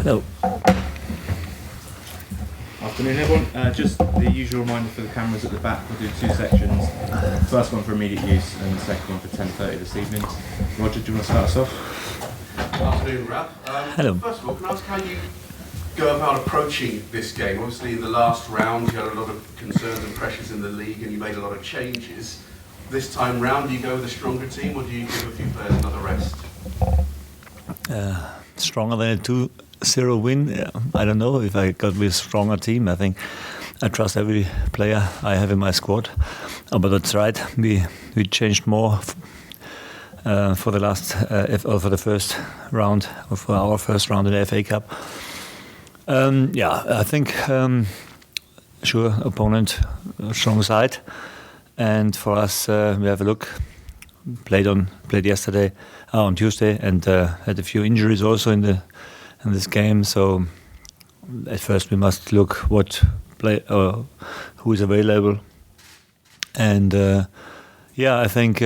Hello. Afternoon, everyone. Just the usual reminder for the cameras at the back. We'll do two sections. First one for immediate use, and the second one for 10:30 this evening. Roger, do you want to start us off? Afternoon, Ralph. Hello. First of all, can I ask how you go about approaching this game? Obviously, in the last round, you had a lot of concerns and pressures in the league, and you made a lot of changes. This time round, do you go with a stronger team, or do you give a few players another rest? Stronger than a 2-0 win. I don't know if I got with a stronger team. I think I trust every player I have in my squad. But that's right. We changed more for the for the first round, or for our first round in the FA Cup. I think sure opponent, strong side, and for us we have a look. Played yesterday on Tuesday, and had a few injuries also in this game. So at first we must look who is available, and I think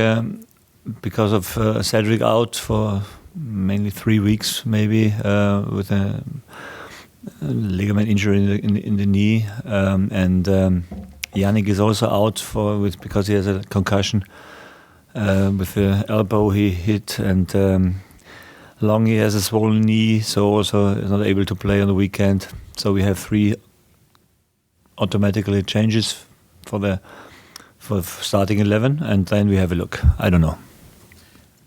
because of Cedric out for mainly 3 weeks, maybe with a ligament injury in the knee, and Yannick is also out because he has a concussion. With the elbow he hit, and Longy has a swollen knee, so also is not able to play on the weekend. So we have 3 automatically changes for starting 11, and then we have a look. I don't know.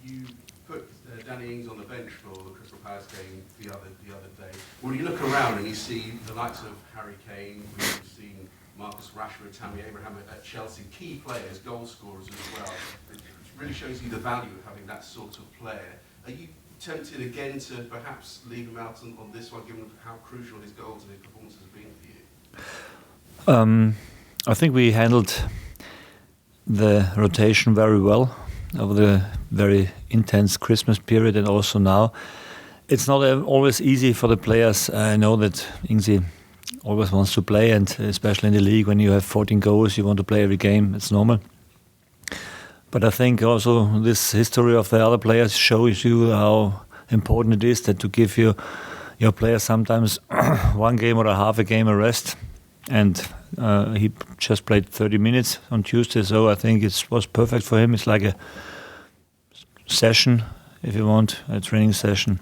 You put Danny Ings on the bench for the Crystal Palace game the other day. When you look around and you see the likes of Harry Kane, we've seen Marcus Rashford, Tammy Abraham at Chelsea, key players, goal scorers as well. It really shows you the value of having that sort of player. Are you tempted again to perhaps leave him out on this one, given how crucial his goals and his performances have been for you? I think we handled the rotation very well over the very intense Christmas period, and also now. It's not always easy for the players. I know that Ingsy always wants to play, and especially in the league, when you have 14 goals, you want to play every game. It's normal. But I think also this history of the other players shows you how important it is to give your players sometimes one game or a half a game a rest. And he just played 30 minutes on Tuesday, so I think it was perfect for him. It's like a session, if you want, a training session.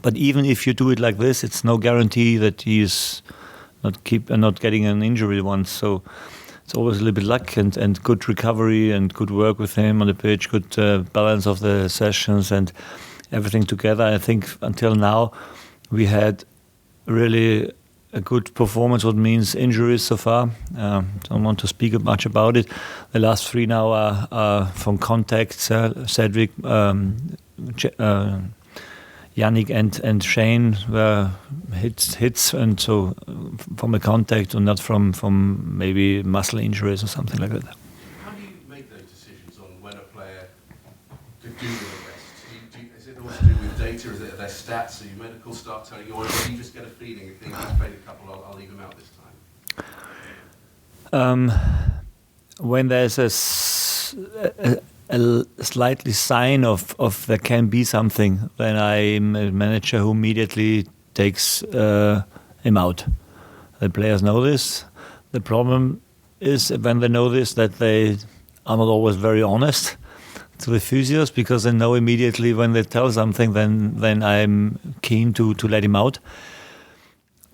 But even if you do it like this, it's no guarantee that he is not getting an injury once. So it's always a little bit luck and good recovery and good work with him on the pitch, good balance of the sessions and everything together. I think until now we had really a good performance, what means injuries so far. Don't want to speak much about it. The last 3 now are from contact. Cedric, Yannick and Shane were hits, and so from a contact and not from maybe muscle injuries or something like that. How do you make those decisions on when a player could do with a rest? Is it all to do with data? Is it their stats? Are your medical staff telling you, or do you just get a feeling if he's played a couple, I'll leave him out this time? When there's a slightly sign of there can be something, then I'm a manager who immediately takes him out. The players know this. The problem is when they know this, that they are not always very honest to the physios, because they know immediately when they tell something, then I'm keen to let him out.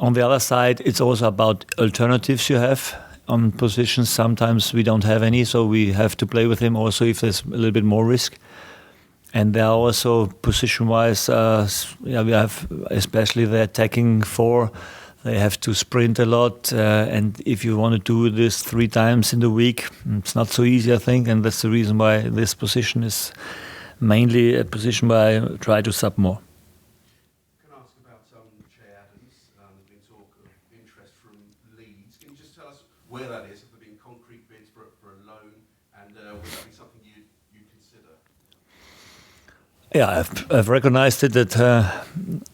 On the other side, it's also about alternatives you have on positions. Sometimes we don't have any, so we have to play with him also if there's a little bit more risk. And there are also position-wise, we have especially the attacking 4. They have to sprint a lot, and if you want to do this 3 times in the week, it's not so easy, I think, and that's the reason why this position is mainly a position where I try to sub more. Can I ask about Che Adams? There's been talk of interest from Leeds. Can you just tell us where that is? Have there been concrete bids for a loan, and would that be something you consider? Yeah, I've recognized it that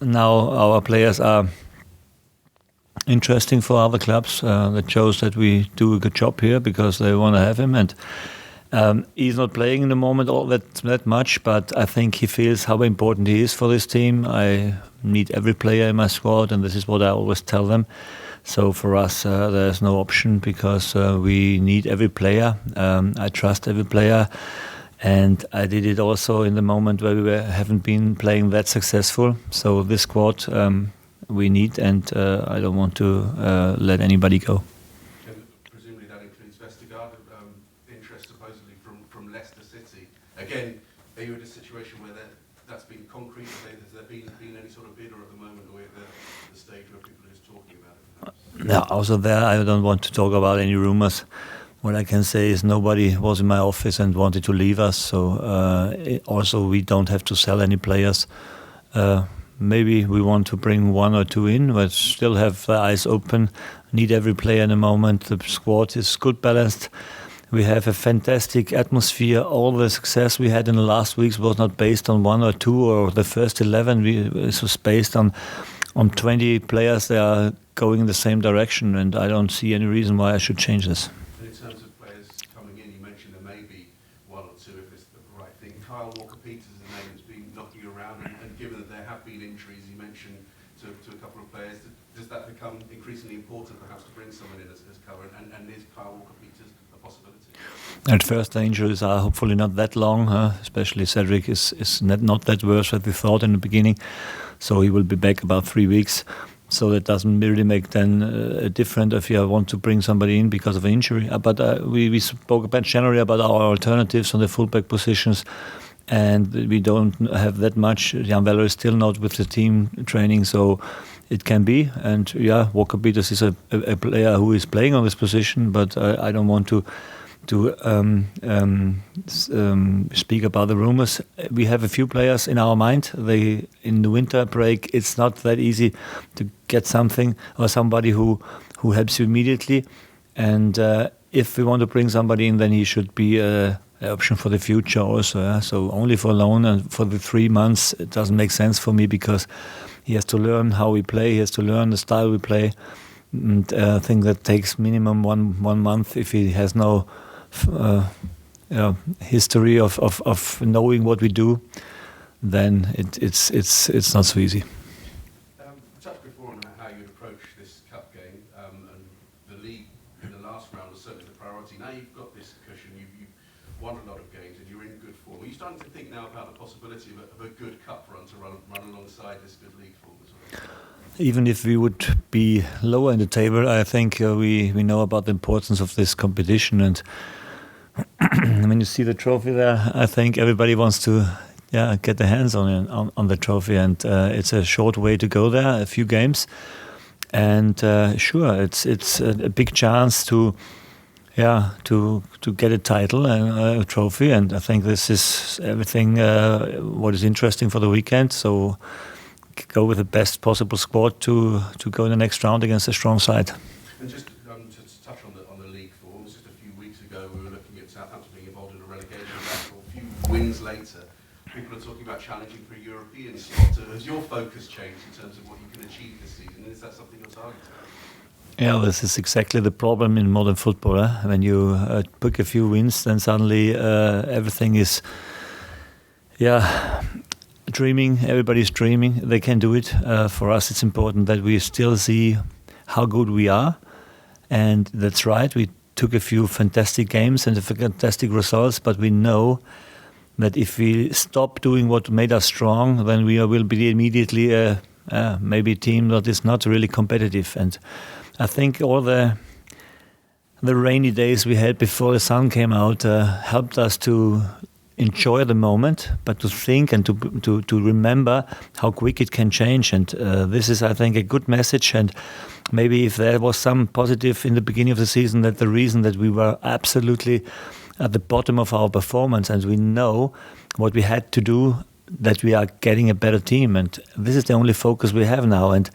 now our players are interesting for other clubs. That shows that we do a good job here because they want to have him, and He's not playing in the moment all that much, but I think he feels how important he is for this team. I need every player in my squad, and this is what I always tell them. So for us, there's no option because we need every player. I trust every player, and I did it also in the moment where haven't been playing that successful. So this squad we need, and I don't want to let anybody go. Presumably that includes Vestergaard, interest supposedly from Leicester City. Again, are you in a situation where that's been concrete? Has there been any sort of bid, or at the moment we're at the stage where people are just talking about it? Yeah, also there I don't want to talk about any rumors. What I can say is nobody was in my office and wanted to leave us. So also we don't have to sell any players. Maybe we want to bring one or two in, but still have the eyes open. Need every player in the moment. The squad is good balanced. We have a fantastic atmosphere. All the success we had in the last weeks was not based on one or two or the first 11. It was based on 20 players that are going in the same direction, and I don't see any reason why I should change this. And in terms of players coming in, you mentioned there may be one or two if it's the right thing. Kyle Walker-Peters is a name that's been knocking around, and given that there have been injuries, you mentioned to a couple of players, does that become increasingly important perhaps to bring someone in as cover, and is Kyle Walker-Peters a possibility? At first, the injuries are hopefully not that long, especially Cedric is not that worse as we thought in the beginning, so he will be back about 3 weeks. So it doesn't really make then a difference if you want to bring somebody in because of an injury. But we spoke about generally about our alternatives on the fullback positions, and we don't have that much. Jan Weller is still not with the team training, so it can be. And yeah, Walker-Peters is a player who is playing on this position, but I don't want to speak about the rumors. We have a few players in our mind. In the winter break, it's not that easy to get something or somebody who helps you immediately. And if we want to bring somebody in, then he should be an option for the future also. Yeah? So only for loan and for the 3 months, it doesn't make sense for me because he has to learn how we play. He has to learn the style we play. And I think that takes minimum one month if he has no history of knowing what we do, then it's not so easy. We touched before on how you'd approach this cup game, and the league in the last round was certainly the priority. Now you've got this cushion, you've won a lot of games, and you're in good form. Are you starting to think now about the possibility of a good cup run to run alongside this good league form as well? Even if we would be lower in the table, I think we know about the importance of this competition. And when you see the trophy there, I think everybody wants to get their hands on the trophy. And it's a short way to go there, a few games. And sure, it's a big chance to get a title and a trophy. And I think this is everything what is interesting for the weekend. So go with the best possible squad to go in the next round against a strong side. And just to touch on the league form, just a few weeks ago we were looking at Southampton being involved in a relegation battle. A few wins later, people are talking about challenging for a European spot. Has your focus changed in terms of what you can achieve this season? Is that something you're targeting? Yeah, this is exactly the problem in modern football. When you pick a few wins, then suddenly everything is dreaming. Everybody's dreaming. They can do it. For us, it's important that we still see how good we are. And that's right. We took a few fantastic games and fantastic results, but we know that if we stop doing what made us strong, then we will be immediately maybe a team that is not really competitive. And I think all the rainy days we had before the sun came out helped us to enjoy the moment, but to think and to remember how quick it can change. And this is, I think, a good message. And maybe if there was some positive in the beginning of the season, that the reason that we were absolutely at the bottom of our performance, and we know what we had to do, that we are getting a better team. And this is the only focus we have now. And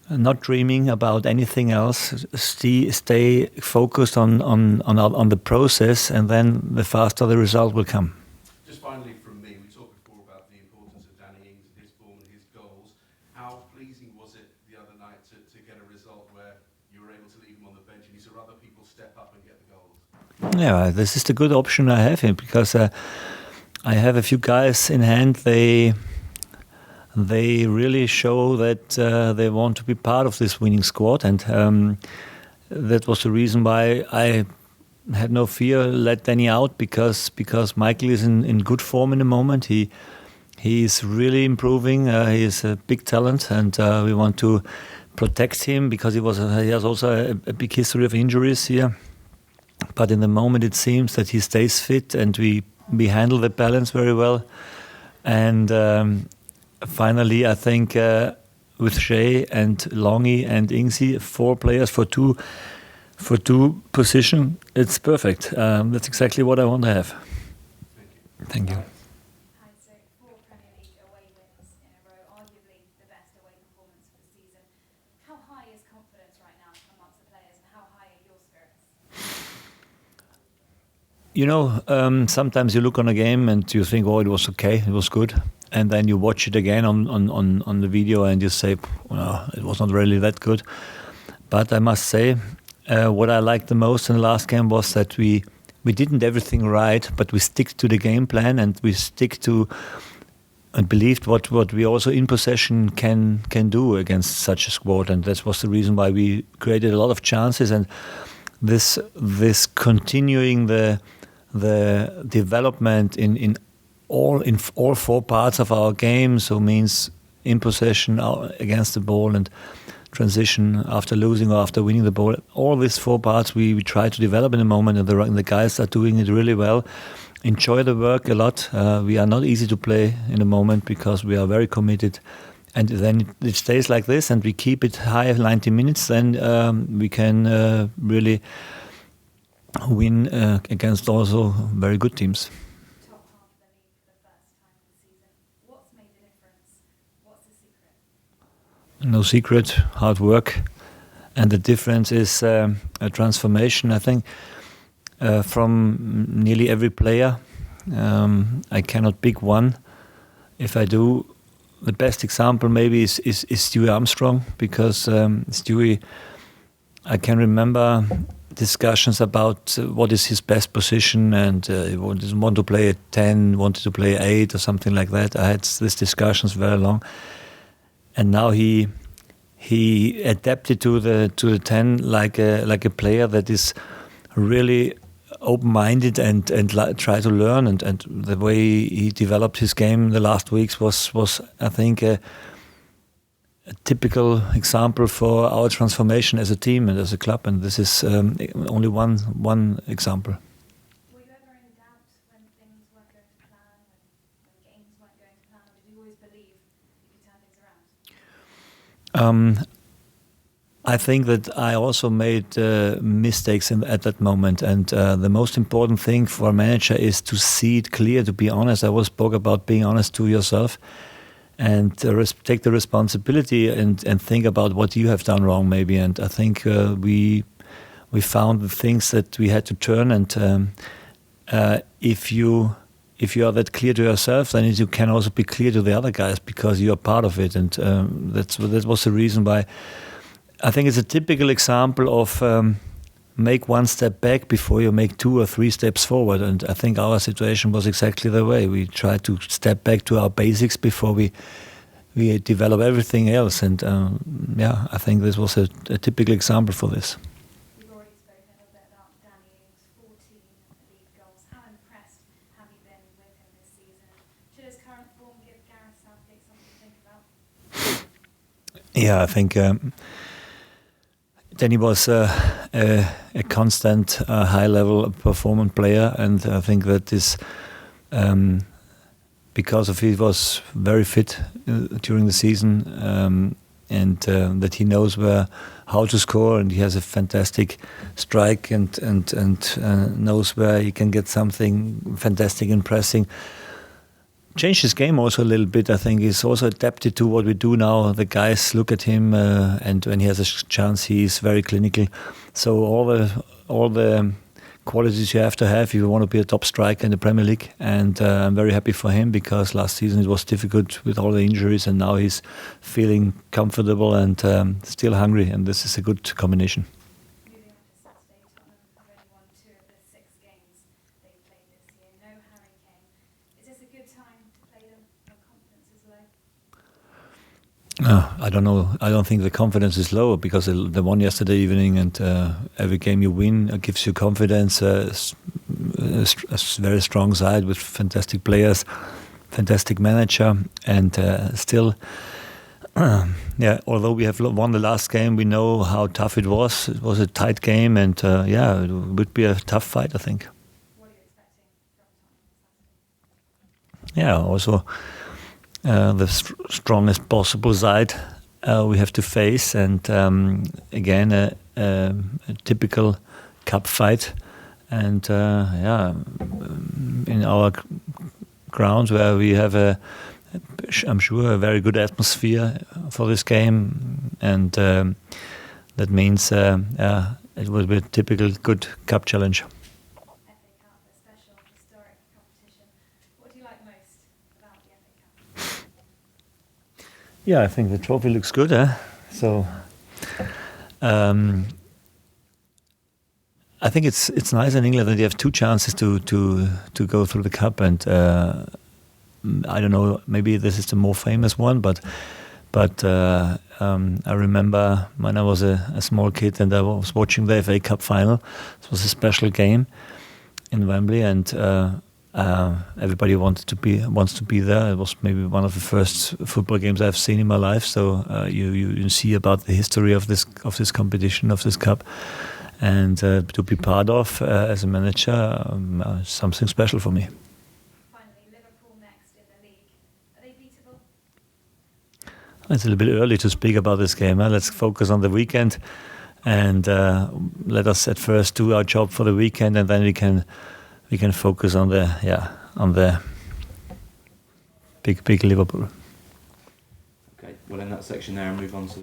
not dreaming about anything else, stay focused on the process, and then the faster the result will come. Just finally from me, we talked before about the importance of Danny Ings and his form and his goals. How pleasing was it the other night to get a result where you were able to leave him on the bench and you saw other people step up and get the goals? Yeah, this is the good option I have here because I have a few guys in hand. They really show that they want to be part of this winning squad, and that was the reason why I had no fear let Danny out because Michael is in good form in the moment. He is really improving. He is a big talent, and we want to protect him because he has also a big history of injuries here. But in the moment, it seems that he stays fit, and we handle the balance very well. And finally, I think with Shea and Longy and Ingsy, 4 players for two position, it's perfect. That's exactly what I want to have. Thank you. Hi, so 4 Premier League away wins in a row, arguably the best away performance of the season. How high is confidence right now amongst the players, and how high are your spirits? You know, sometimes you look on a game and you think, oh, it was okay, it was good. And then you watch it again on the video and you say, well, it was not really that good. But I must say, what I liked the most in the last game was that we didn't everything right, but we stick to the game plan and we stick to and believed what we also in possession can do against such a squad. And that was the reason why we created a lot of chances. And this continuing the development in all 4 parts of our game, so means in possession against the ball and transition after losing or after winning the ball. All these 4 parts we try to develop in the moment, and the guys are doing it really well. Enjoy the work a lot. We are not easy to play in the moment because we are very committed. And then it stays like this, and we keep it high 90 minutes. Then we can really win against also very good teams. Top half of the league for the first time this season. What's made the difference? What's the secret? No secret, hard work. And the difference is a transformation, I think, from nearly every player. I cannot pick one. If I do, the best example maybe is Stewie Armstrong, because Stewie, I can remember discussions about what is his best position, and he want to play at 10, wanted to play 8 or something like that. I had these discussions very long, and now he adapted to the 10 like a player that is really open-minded and try to learn, and the way he developed his game in the last weeks was I think a typical example for our transformation as a team and as a club, and this is only one example. Were you ever in doubt when things weren't going to plan, when games weren't going to plan, or did you always believe you could turn things around? I think that I also made mistakes at that moment, and the most important thing for a manager is to see it clear, to be honest. I always spoke about being honest to yourself and take the responsibility and think about what you have done wrong maybe. And I think we found the things that we had to turn, and if you are that clear to yourself, then you can also be clear to the other guys because you are part of it. And that was the reason why I think it's a typical example of make one step back before you make 2 or 3 steps forward. And I think our situation was exactly the way. We tried to step back to our basics before we develop everything else. And I think this was a typical example for this. You've already spoken a little bit about Danny Ings, 14 league goals. How impressed have you been with him this season? Should his current form give Gareth Southgate something to think about? Yeah, I think Danny was a constant high-level performance player, and I think that is because of he was very fit during the season, and that he knows how to score, and he has a fantastic strike, and knows where he can get something fantastic in pressing. Changed his game also a little bit. I think he's also adapted to what we do now. The guys look at him, and when he has a chance, he is very clinical. So all the qualities you have to have if you want to be a top striker in the Premier League. And I'm very happy for him because last season it was difficult with all the injuries, and now he's feeling comfortable and still hungry. And this is a good combination. Moving on to Saturday, Tottenham have only won 2 of the 6 I don't know. I don't think the confidence is low because they won yesterday evening, and every game you win gives you confidence. A very strong side with fantastic players, fantastic manager, and still, although we have won the last game, we know how tough it was. It was a tight game, and it would be a tough fight, I think. What are you expecting from Tottenham on Saturday? Yeah, also the strongest possible side we have to face, and again a typical cup fight, and in our grounds where we have I'm sure a very good atmosphere for this game, and that means it will be a typical good cup challenge. FA Cup, a special historic competition. What do you like most about the FA Cup? Yeah, I think the trophy looks good. So I think it's nice in England that you have two chances to go through the cup, and I don't know, maybe this is the more famous one, but I remember when I was a small kid and I was watching the FA Cup final. It was a special game in Wembley, and everybody wants to be there. It was maybe one of the first football games I've seen in my life. So you see about the history of this competition, of this cup, and to be part of as a manager, something special for me. Finally, Liverpool next in the league. Are they beatable? It's a little bit early to speak about this game. Let's focus on the weekend, and let us at first do our job for the weekend, and then we can focus on the big Liverpool. Okay, we'll end that section there and move on to